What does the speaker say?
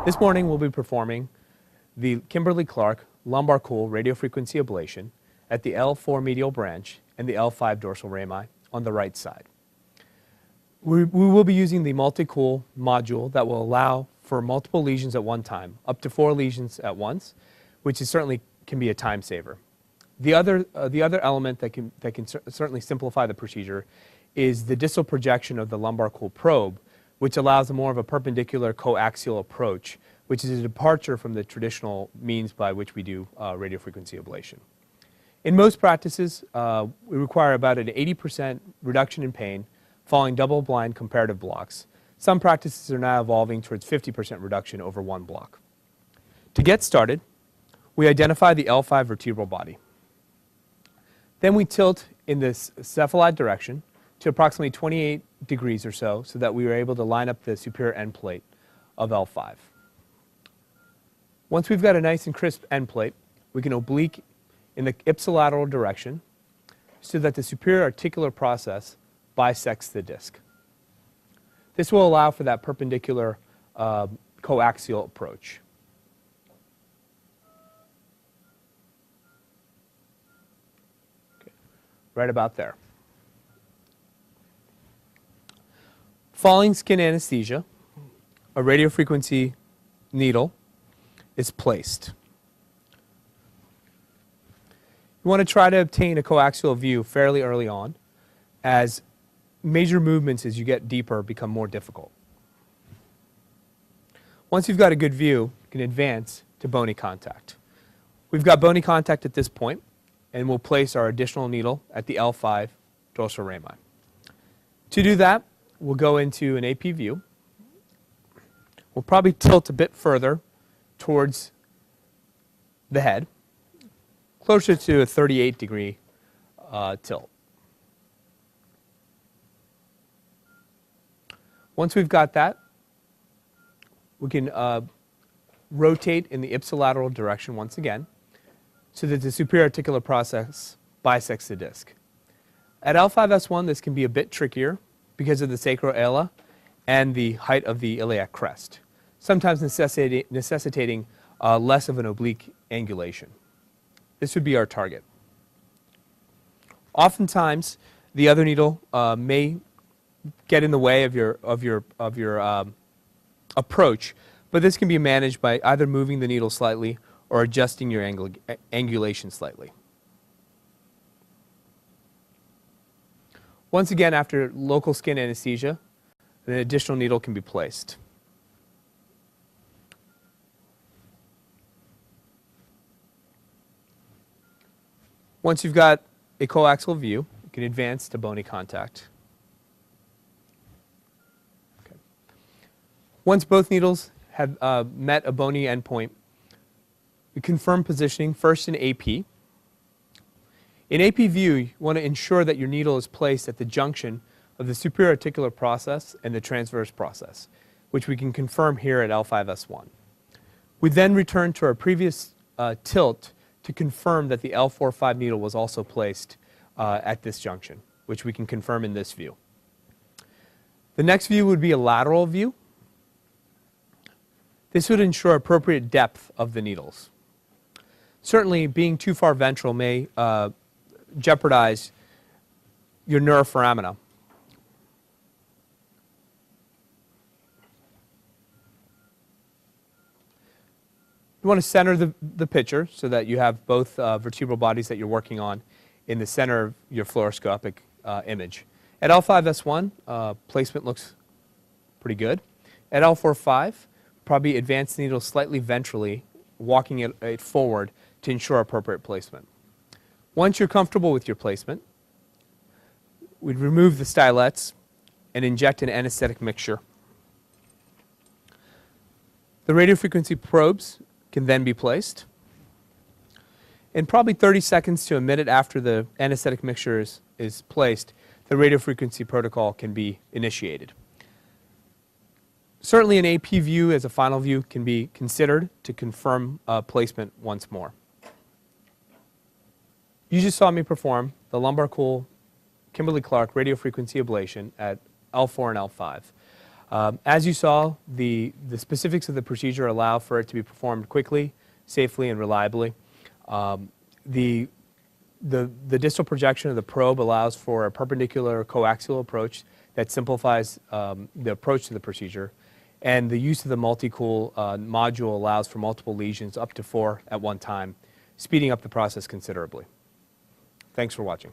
This morning we'll be performing the Kimberly-Clark LumbarCool radiofrequency ablation at the L4 medial branch and the L5 dorsal rami on the right side. We will be using the multi-cool module that will allow for multiple lesions at one time, up to 4 lesions at once, which is certainly can be a time saver. The other element that can certainly simplify the procedure is the distal projection of the LumbarCool probe, which allows more of a perpendicular coaxial approach, which is a departure from the traditional means by which we do radiofrequency ablation. In most practices, we require about an 80% reduction in pain following double-blind comparative blocks. Some practices are now evolving towards 50% reduction over one block. To get started, we identify the L5 vertebral body. Then we tilt in this cephalad direction to approximately 28 degrees or so that we are able to line up the superior end plate of L5. Once we've got a nice and crisp end plate, we can oblique in the ipsilateral direction so that the superior articular process bisects the disc. This will allow for that perpendicular coaxial approach. Okay. Right about there. Following skin anesthesia, a radiofrequency needle is placed. You want to try to obtain a coaxial view fairly early on, as major movements as you get deeper become more difficult. Once you've got a good view, you can advance to bony contact. We've got bony contact at this point, and we'll place our additional needle at the L5 dorsal rami. To do that, we'll go into an AP view. We'll probably tilt a bit further towards the head, closer to a 38-degree tilt. Once we've got that, we can rotate in the ipsilateral direction once again so that the superior articular process bisects the disc. At L5S1, this can be a bit trickier because of the sacroiliac and the height of the iliac crest, sometimes necessitating less of an oblique angulation. This would be our target. Oftentimes, the other needle may get in the way of your approach, but this can be managed by either moving the needle slightly or adjusting your angulation slightly. Once again, after local skin anesthesia, an additional needle can be placed. Once you've got a coaxial view, you can advance to bony contact. Okay. Once both needles have met a bony endpoint, we confirm positioning first in AP. In AP view, you want to ensure that your needle is placed at the junction of the superior articular process and the transverse process, which we can confirm here at L5S1. We then return to our previous tilt to confirm that the L4-5 needle was also placed at this junction, which we can confirm in this view. The next view would be a lateral view. This would ensure appropriate depth of the needles. Certainly, being too far ventral may jeopardize your neuroforamina. You want to center the picture so that you have both vertebral bodies that you're working on in the center of your fluoroscopic image. At L5S1, placement looks pretty good. At L4-5, probably advance the needle slightly ventrally, walking it forward to ensure appropriate placement. Once you're comfortable with your placement, we'd remove the stylets and inject an anesthetic mixture. The radiofrequency probes can then be placed. In probably 30 seconds to a minute after the anesthetic mixture is placed, the radiofrequency protocol can be initiated. Certainly an AP view as a final view can be considered to confirm placement once more. You just saw me perform the LumbarCool Kimberly-Clark radiofrequency ablation at L4 and L5. As you saw, the specifics of the procedure allow for it to be performed quickly, safely, and reliably. The distal projection of the probe allows for a perpendicular coaxial approach that simplifies the approach to the procedure. And the use of the LumbarCool module allows for multiple lesions, up to 4 at one time, speeding up the process considerably. Thanks for watching.